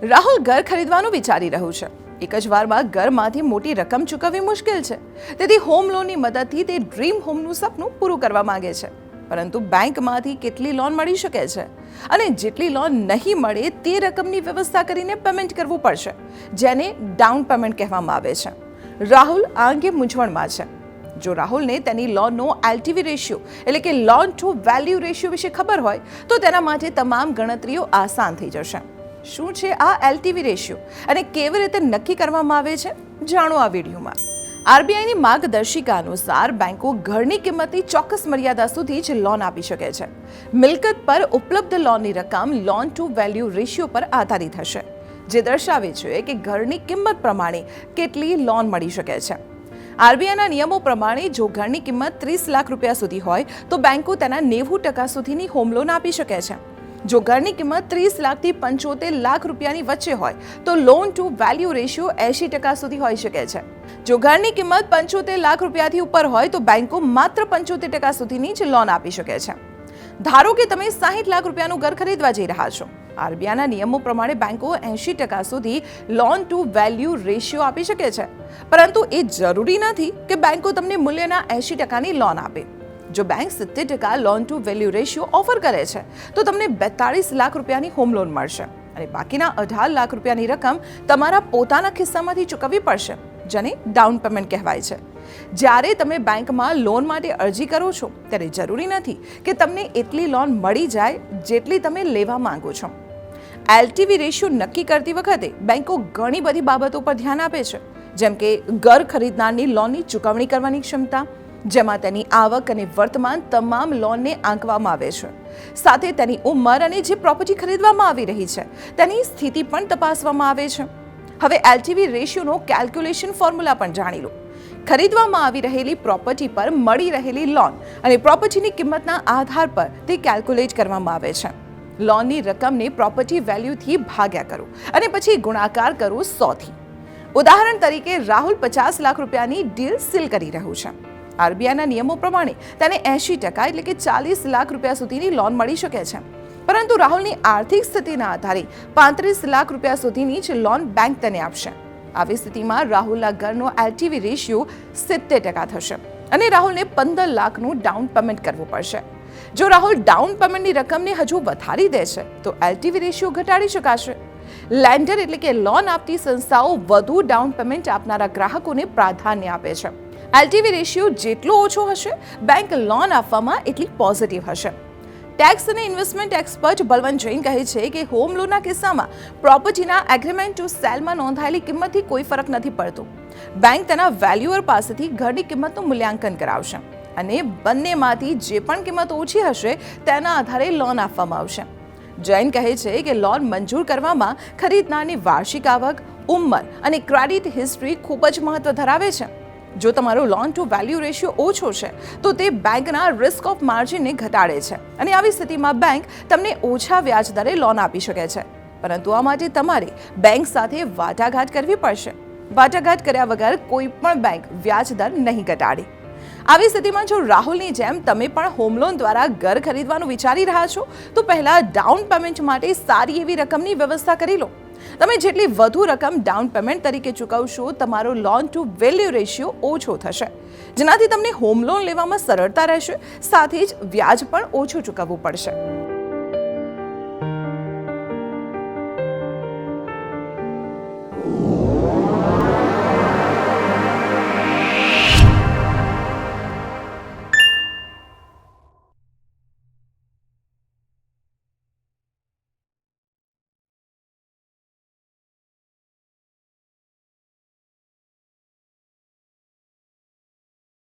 રાહુલ ઘર ખરીદવાનું વિચારી રહ્યું છે. એક જ વારમાં ઘરમાંથી મોટી રકમ ચૂકવવી મુશ્કેલ છે. તેથી હોમ લોનની મદદથી તે ડ્રીમ હોમનું સપનું પૂરું કરવા માંગે છે. પરંતુ બેંકમાંથી કેટલી લોન મળી શકે છે અને જેટલી લોન નહીં મળે તે રકમની વ્યવસ્થા કરીને પેમેન્ટ કરવું પડશે, જેને ડાઉન પેમેન્ટ કહેવામાં આવે છે. રાહુલ આ અંગે મૂંઝવણમાં છે. જો રાહુલને તેની લોનનો એલટીવી રેશિયો એટલે કે લોન ટુ વેલ્યુ રેશિયો વિશે ખબર હોય તો તેના માટે તમામ ગણતરીઓ આસાન થઈ જશે. શું છે આ એલટીવી રેશિયો અને કેવી રીતે નક્કી કરવામાં આવે છે, જાણો આ વિડીયોમાં. આરબીઆઈની માર્ગદર્શિકા અનુસાર બેંકો ઘરની કિંમતની ચોક્કસ મર્યાદા સુધી જ લોન આપી શકે છે. મિલકત પર ઉપલબ્ધ લોનની રકમ લોન ટુ વેલ્યુ રેશિયો પર આધારિત હશે, જે દર્શાવે છે કે ઘરની કિંમત પ્રમાણે કેટલી લોન મળી શકે છે. આરબીઆઈના નિયમો પ્રમાણે જો ઘરની કિંમત 30 લાખ રૂપિયા સુધી હોય તો બેંકો તેના 90% સુધીની હોમ લોન આપી શકે છે. જો ઘરની કિંમત 30 લાખથી 75 લાખ રૂપિયાની વચ્ચે હોય તો લોન ટુ વેલ્યુ રેશિયો 80% સુધી હોઈ શકે છે. જો ઘરની કિંમત 75 લાખ રૂપિયાથી ઉપર હોય તો બેંકો માત્ર 75% સુધીની જ લોન આપી શકે છે. ધારો કે તમે 60 લાખ રૂપિયાનું ઘર ખરીદવા જઈ રહ્યા છો. આરબીઆઈના નિયમો પ્રમાણે બેંકો 80% સુધી લોન ટુ વેલ્યુ રેશિયો આપી શકે છે, પરંતુ એ જરૂરી નથી કે બેંકો તમને મૂલ્યના 80%ની લોન આપે. જો bank 70% loan to value ratio offer કરે છે તો તમને 42 લાખ રૂપિયાની હોમ લોન મળશે અને બાકીના 18 લાખ રૂપિયાની રકમ તમારા પોતાના ખિસ્સામાંથી ચૂકવવી પડશે, જેને ડાઉન પેમેન્ટ કહેવાય છે. જ્યારે તમે બેંકમાં લોન માટે અરજી કરો છો ત્યારે જરૂરી નથી કે તમને એટલી લોન મળી જાય જેટલી તમે લેવા માંગો છો. એલટીવી રેશિયો નક્કી કરતી વખતે બેંકો ઘણી બધી બાબતો પર ધ્યાન આપે છે, જેમ કે ઘર ખરીદનારની લોનની ચૂકવણી કરવાની ક્ષમતા, જેમાં તેની આવક અને વર્તમાન તમામ લોનને આંકવામાં આવે છે. સાથે તેની ઉંમર અને જે પ્રોપર્ટી ખરીદવામાં આવી રહી છે તેની સ્થિતિ પણ તપાસવામાં આવે છે. હવે એલટીવી રેશિયોનો કેલ્ક્યુલેશન ફોર્મ્યુલા પણ જાણી લો. ખરીદવામાં આવી રહેલી પ્રોપર્ટી પર મળી રહેલી લોન અને પ્રોપર્ટીની કિંમતના આધાર પર તે કેલ્ક્યુલેટ કરવામાં આવે છે. લોનની રકમને પ્રોપર્ટી વેલ્યુથી ભાગ્યા કરો અને પછી ગુણાકાર કરો 100થી. ઉદાહરણ તરીકે રાહુલ 50 લાખ રૂપિયાની ડીલ સીલ કરી રહ્યું છે. આરબીઆઈના નિયમો પ્રમાણે તેને 80% એટલે કે 40 લાખ રૂપિયા સુધીની લોન મળી શકે છે, પરંતુ રાહુલની આર્થિક સ્થિતિના આધારે 35 લાખ રૂપિયા સુધીની જ લોન બેંક તેને આપશે. આવી સ્થિતિમાં રાહુલના ઘરનો એલટીવી રેશિયો 70% થશે અને રાહુલને 15 લાખનું ડાઉન પેમેન્ટ કરવું પડશે. જો રાહુલ ડાઉન પેમેન્ટની રકમને હજુ વધારી દે છે તો એલટીવી રેશિયો ઘટાડી શકાશે. લેન્ડર એટલે કે લોન આપતી સંસ્થાઓ વધુ ડાઉન પેમેન્ટ આપનારા ગ્રાહકોને પ્રાધાન્ય આપે છે. એલટીવી રેશિયો જેટલો ઓછો હશે, બેંક લોન આપવામાં એટલી પોઝિટિવ હશે. ટેક્સ અને ઇન્વેસ્ટમેન્ટ એક્સપર્ટ બલવંત જૈન કહે છે કે હોમ લોનના કિસ્સામાં પ્રોપર્ટીના એગ્રીમેન્ટ ટુ સેલમાં નોંધાયેલી કિંમતથી કોઈ ફરક નથી પડતો. બેંક તેના વેલ્યુઅર પાસેથી ઘરની કિંમતનું મૂલ્યાંકન કરાવશે અને બંનેમાંથી જે પણ કિંમત ઓછી હશે તેના આધારે લોન આપવામાં આવશે. જૈન કહે છે કે લોન મંજૂર કરવામાં ખરીદનારની વાર્ષિક આવક, ઉંમર અને ક્રેડિટ હિસ્ટ્રી ખૂબ જ મહત્વ ધરાવે છે. જો તમારો લોન ટુ વેલ્યુ રેશિયો ઓછો છે તો તે બેંકના રિસ્ક ઓફ માર્જિનને ઘટાડે છે અને આવી સ્થિતિમાં બેંક તમને ઓછા વ્યાજ દરે લોન આપી શકે છે, પરંતુ આ માટે તમારે બેંક સાથે વાટાઘાટ કરવી પડશે. વાટાઘાટ કર્યા વગર કોઈ પણ બેંક વ્યાજ દર નહીં ઘટાડે. આવી સ્થિતિમાં જો રાહુલની જેમ તમે પણ હોમ લોન દ્વારા ઘર ખરીદવાનું વિચારી રહ્યા છો તો પહેલા ડાઉન પેમેન્ટ માટે સારી એવી રકમની વ્યવસ્થા કરી લો. તમે જેટલી વધુ રકમ ડાઉન પેમેન્ટ તરીકે ચૂકવશો, તમારો લોન ટુ વેલ્યુ રેશિયો ઓછો થશે, જેનાથી તમને હોમ લોન લેવામાં સરળતા રહેશે, સાથે જ વ્યાજ પણ ઓછું ચૂકવવું પડશે.